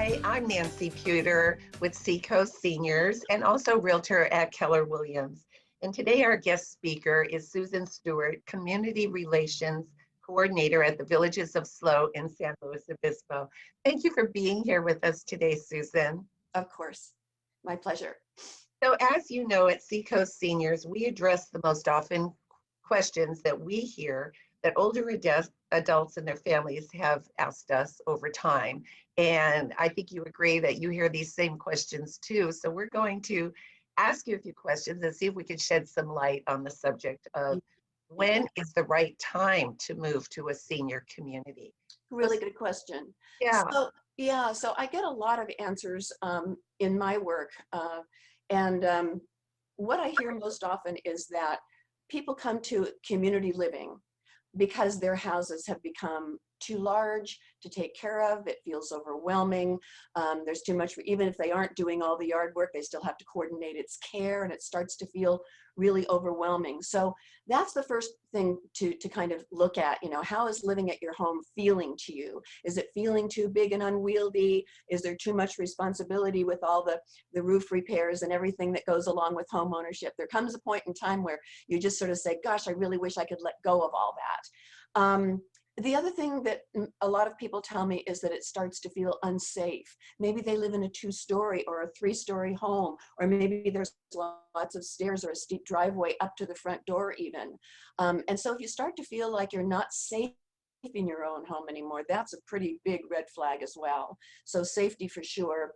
Hi, I'm Nancy Puder with Seacoast Seniors and also Realtor at Keller Williams. And today our guest speaker is Susan Stewart, Community Relations Coordinator at the Villages of SLO in San Luis Obispo. Thank you for being here with us today, Susan. Of course, my pleasure. So as you know, at Seacoast Seniors, we address the most often questions that we hear that older adults and their families have asked us over time. And I think you agree that you hear these same questions too. So we're going to ask you a few questions and see if we can shed some light on the subject of when is the right time to move to a senior community. Really good question. Yeah. So I get a lot of answers in my work. And what I hear most often is that people come to community living because their houses have become too large to take care of. It feels overwhelming. There's too much, even if they aren't doing all the yard work, they still have to coordinate its care, and it starts to feel really overwhelming. So that's the first thing to kind of look at. You know, how is living at your home feeling to you? Is it feeling too big and unwieldy? Is there too much responsibility with all the roof repairs and everything that goes along with home ownership? There comes a point in time where you just sort of say, gosh, I really wish I could let go of all that. The other thing that a lot of people tell me is that it starts to feel unsafe. Maybe they live in a 2-story or a 3-story home, or maybe there's lots of stairs or a steep driveway up to the front door even. And so if you start to feel like you're not safe in your own home anymore, that's a pretty big red flag as well. So safety for sure,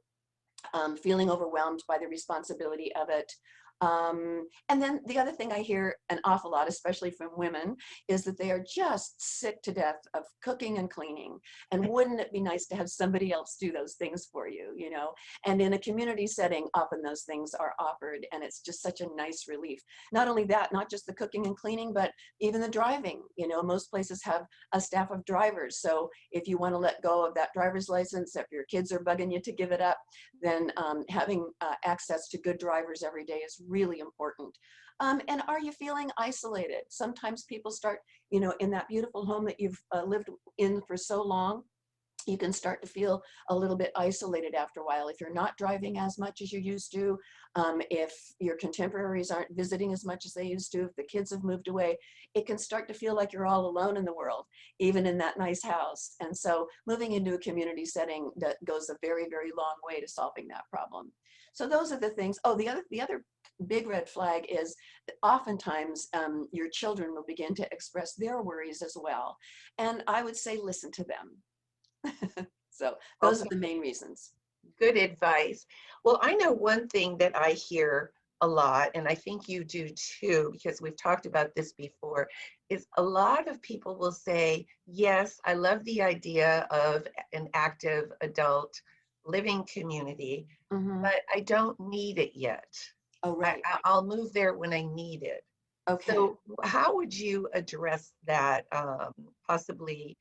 feeling overwhelmed by the responsibility of it. And then the other thing I hear an awful lot, especially from women, is that they are just sick to death of cooking and cleaning. And wouldn't it be nice to have somebody else do those things for you, you know? And in a community setting, often those things are offered, and it's just such a nice relief. Not only that, not just the cooking and cleaning, but even the driving. You know, most places have a staff of drivers. So if you want to let go of that driver's license, if your kids are bugging you to give it up, then having access to good drivers every day is really important. And are you feeling isolated? Sometimes people start, you know, in that beautiful home that you've lived in for so long, you can start to feel a little bit isolated after a while. If you're not driving as much as you used to, if your contemporaries aren't visiting as much as they used to, if the kids have moved away, it can start to feel like you're all alone in the world, even in that nice house. And so moving into a community setting that goes a very, very long way to solving that problem. So those are the things. Oh, the other big red flag is that oftentimes your children will begin to express their worries as well. And I would say, listen to them. So those are the main reasons. Good advice. Well, I know one thing that I hear a lot, and I think you do too, because we've talked about this before, is a lot of people will say, yes, I love the idea of an active adult living community, but I don't need it yet. Oh, right. I'll move there when I need it. Okay. So how would you address that, possibly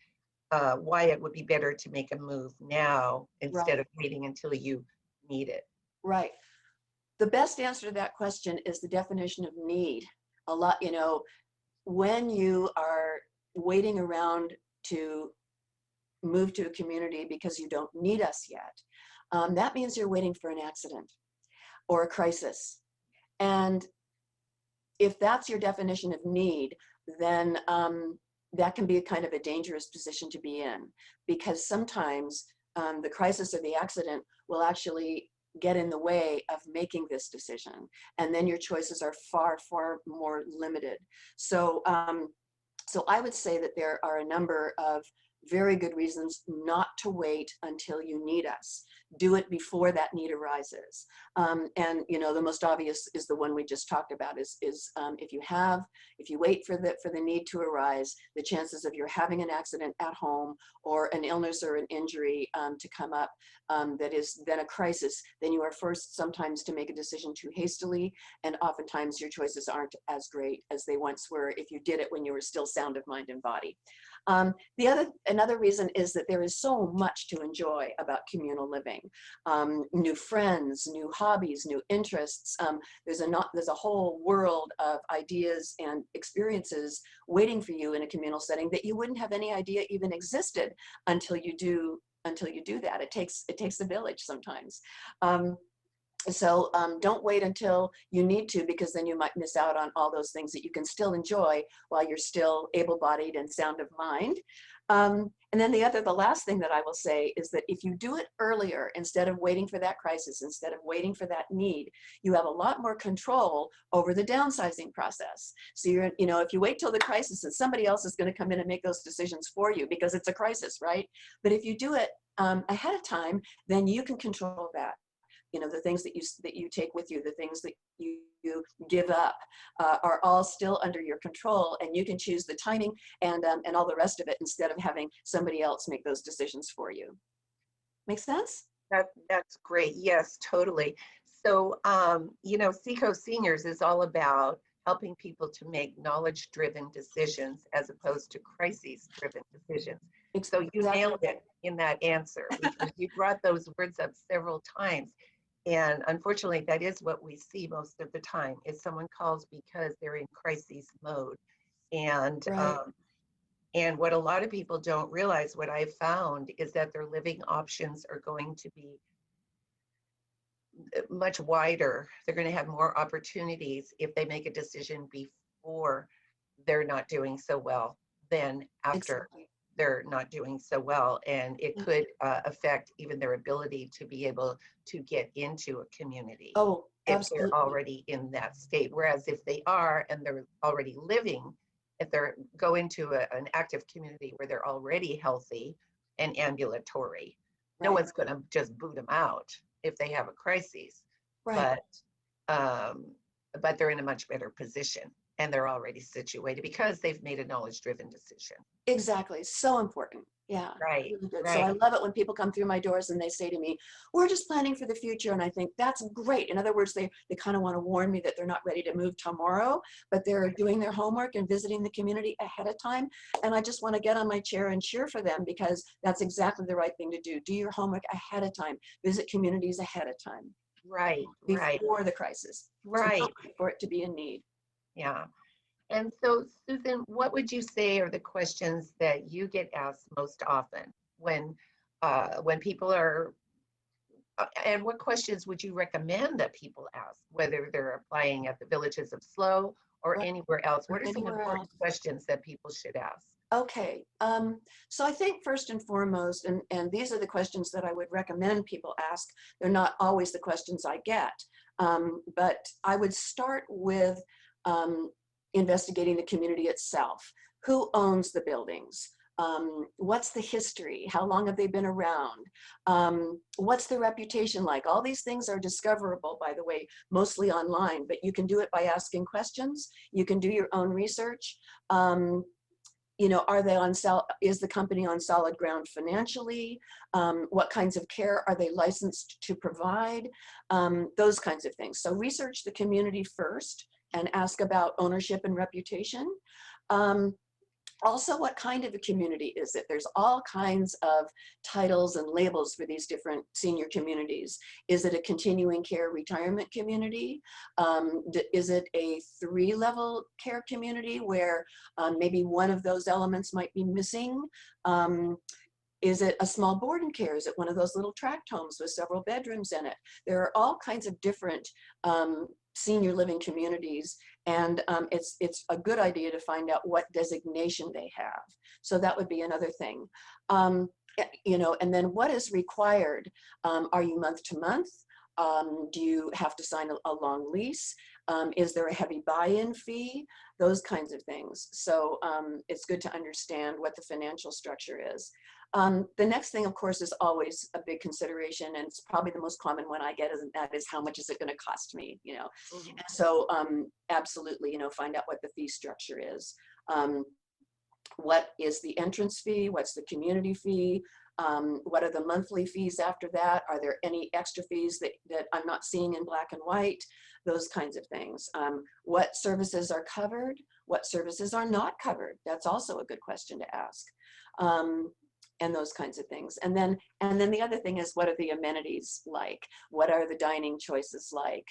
why it would be better to make a move now instead of waiting until you need it? Right. The best answer to that question is the definition of need. A lot, you know, when you are waiting around to move to a community because you don't need us yet, that means you're waiting for an accident or a crisis. And if that's your definition of need, then that can be a kind of a dangerous position to be in, because sometimes the crisis or the accident will actually get in the way of making this decision. And then your choices are far, far more limited. So, so I would say that there are a number of very good reasons not to wait until you need us. Do it before that need arises. And you know, the most obvious is the one we just talked about, is if you wait for the need to arise, the chances of your having an accident at home or an illness or an injury to come up that is then a crisis, then you are forced sometimes to make a decision too hastily, and oftentimes your choices aren't as great as they once were if you did it when you were still sound of mind and body. Another reason is that there is so much to enjoy about communal living. living, new friends, new hobbies, new interests. There's a whole world of ideas and experiences waiting for you in a communal setting that you wouldn't have any idea even existed until you do that. It takes a village sometimes. So don't wait until you need to, because then you might miss out on all those things that you can still enjoy while you're still able-bodied and sound of mind. And then the last thing that I will say is that if you do it earlier, instead of waiting for that crisis, instead of waiting for that need, you have a lot more control over the downsizing process. So if you wait till the crisis, and somebody else is going to come in and make those decisions for you because it's a crisis, right? But if you do it ahead of time, then you can control that. The things that you take with you, the things that you give up are all still under your control, and you can choose the timing and all the rest of it instead of having somebody else make those decisions for you. Make sense? That's great. Yes, totally. So, Seacoast Seniors is all about helping people to make knowledge-driven decisions as opposed to crises-driven decisions. So you nailed it in that answer, because you brought those words up several times. And unfortunately, that is what we see most of the time, is someone calls because they're in crisis mode. And right. And what a lot of people don't realize, what I've found, is that their living options are going to be much wider. They're going to have more opportunities if they make a decision before they're not doing so well than after. Exactly. They're not doing so well, and it could affect even their ability to be able to get into a community. Oh, if absolutely. they're already in that state. Whereas if they are and they're already living, if they're go into an active community where they're already healthy and ambulatory, no one's going to just boot them out if they have a crisis. Right. But they're in a much better position, and they're already situated because they've made a knowledge-driven decision. Exactly. So important. Yeah. Right. Really good. Right. So I love it when people come through my doors and they say to me, we're just planning for the future. And I think that's great. In other words, they kind of want to warn me that they're not ready to move tomorrow, but they're doing their homework and visiting the community ahead of time. And I just want to get on my chair and cheer for them, because that's exactly the right thing to do. Do your homework ahead of time. Visit communities ahead of time. Right. Before the crisis. Right. For it to be in need. Yeah. And so, Susan, what would you say are the questions that you get asked most often when people are, and what questions would you recommend that people ask, whether they're applying at the Villages of SLO or anywhere else? What are some important questions that people should ask? Okay, so I think first and foremost, and these are the questions that I would recommend people ask. They're not always the questions I get, but I would start with investigating the community itself. Who owns the buildings? What's the history? How long have they been around? What's the reputation like? All these things are discoverable, by the way, mostly online, but you can do it by asking questions. You can do your own research. Are they is the company on solid ground financially? What kinds of care are they licensed to provide? Those kinds of things. So research the community first and ask about ownership and reputation. Also, what kind of a community is it? There's all kinds of titles and labels for these different senior communities. Is it a continuing care retirement community? Is it a 3-level care community where maybe one of those elements might be missing? Is it a small board and care? Is it one of those little tract homes with several bedrooms in it? There are all kinds of different senior living communities, and it's a good idea to find out what designation they have. So that would be another thing. And then what is required? Are you month to month? Do you have to sign a long lease? Is there a heavy buy-in fee? Those kinds of things. So it's good to understand what the financial structure is. The next thing, of course, is always a big consideration, and it's probably the most common one I get, is how much is it going to cost me? Mm-hmm. And so absolutely, find out what the fee structure is. What is the entrance fee? What's the community fee? What are the monthly fees after that? Are there any extra fees that I'm not seeing in black and white? Those kinds of things. What services are covered? What services are not covered? That's also a good question to ask. and those kinds of things. And then the other thing is, what are the amenities like? What are the dining choices like?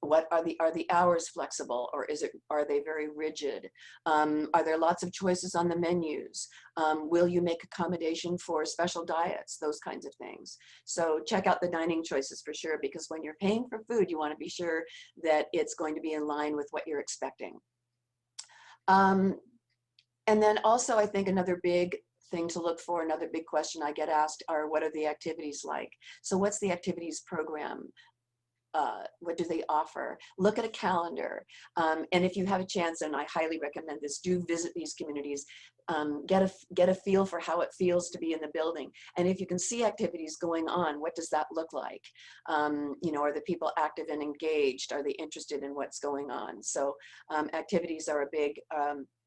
What are the hours flexible, or are they very rigid? Are there lots of choices on the menus? Will you make accommodation for special diets? Those kinds of things. So check out the dining choices for sure, because when you're paying for food, you want to be sure that it's going to be in line with what you're expecting. And then also, I think another big thing to look for, another big question I get asked are, what are the activities like? So what's the activities program? What do they offer? Look at a calendar. And if you have a chance, and I highly recommend this, do visit these communities. Get a feel for how it feels to be in the building. And if you can see activities going on, what does that look like? You know, are the people active and engaged? Are they interested in what's going on? So activities are a big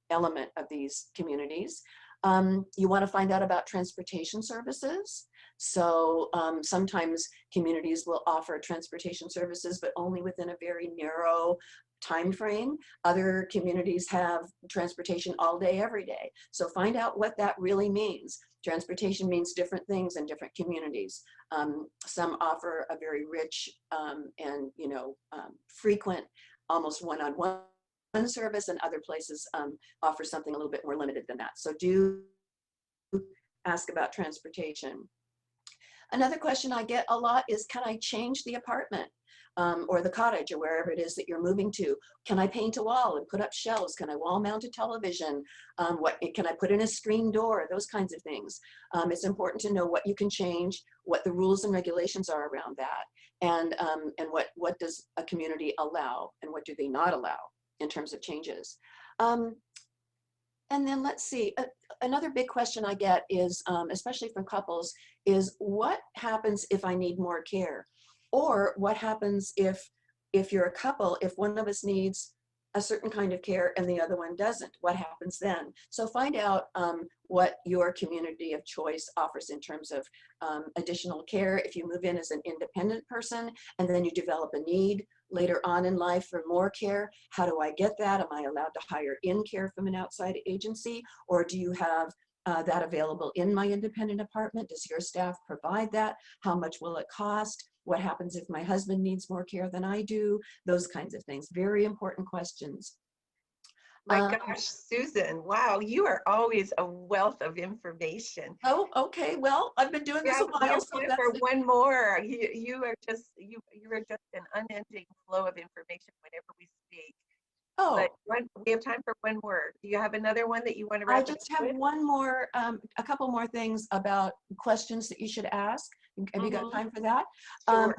element of these communities. You want to find out about transportation services. So sometimes communities will offer transportation services, but only within a very narrow time frame. Other communities have transportation all day, every day. So find out what that really means. Transportation means different things in different communities. Some offer a very rich and frequent, almost one-on-one service, and other places offer something a little bit more limited than that. So do ask about transportation. Another question I get a lot is, can I change the apartment or the cottage or wherever it is that you're moving to? Can I paint a wall and put up shelves? Can I wall mount a television? Can I put in a screen door? Those kinds of things. It's important to know what you can change, what the rules and regulations are around that, and what does a community allow and what do they not allow in terms of changes. And then let's see, another big question I get is, especially from couples, is what happens if I need more care? Or what happens if you're a couple, if one of us needs a certain kind of care and the other one doesn't? What happens then? So find out what your community of choice offers in terms of additional care. If you move in as an independent person and then you develop a need later on in life for more care, how do I get that? Am I allowed to hire in care from an outside agency? Or do you have that available in my independent apartment? Does your staff provide that? How much will it cost? What happens if my husband needs more care than I do? Those kinds of things. Very important questions. My gosh, Susan, wow, you are always a wealth of information. Oh, okay. Well, I've been doing this a while. We have So time that's for one more. You are just an unending flow of information whenever we speak. But we have time for one more. Do you have another one that you want to wrap I it just up have with? one more, a couple more things about questions that you should ask. Have you got time for that? Sure.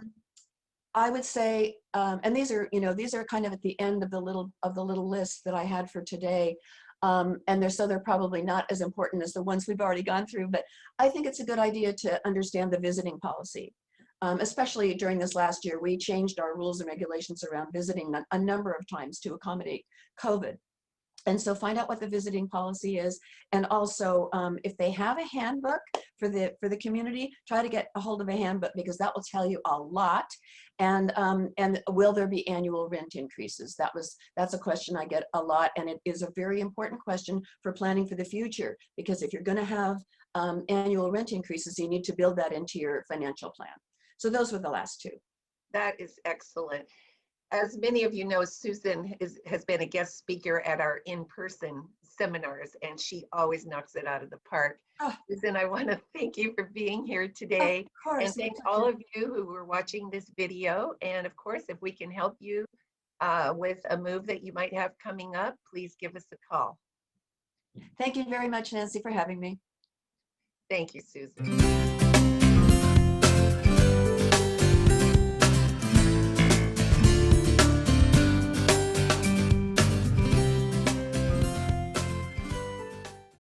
I would say, and these are kind of at the end of the little list that I had for today. And they're probably not as important as the ones we've already gone through, but I think it's a good idea to understand the visiting policy. Especially during this last year, we changed our rules and regulations around visiting a number of times to accommodate COVID. And so find out what the visiting policy is. And also, if they have a handbook for the community, try to get a hold of a handbook, because that will tell you a lot. And will there be annual rent increases? That's a question I get a lot, and it is a very important question for planning for the future, because if you're going to have annual rent increases, you need to build that into your financial plan. So those were the last two. That is excellent. As many of you know, Susan has been a guest speaker at our in-person seminars, and she always knocks it out of the park. Oh. Susan, I want to thank you for being here today. Of course. And thank all of you who were watching this video. And of course, if we can help you with a move that you might have coming up, please give us a call. Thank you very much, Nancy, for having me. Thank you, Susan.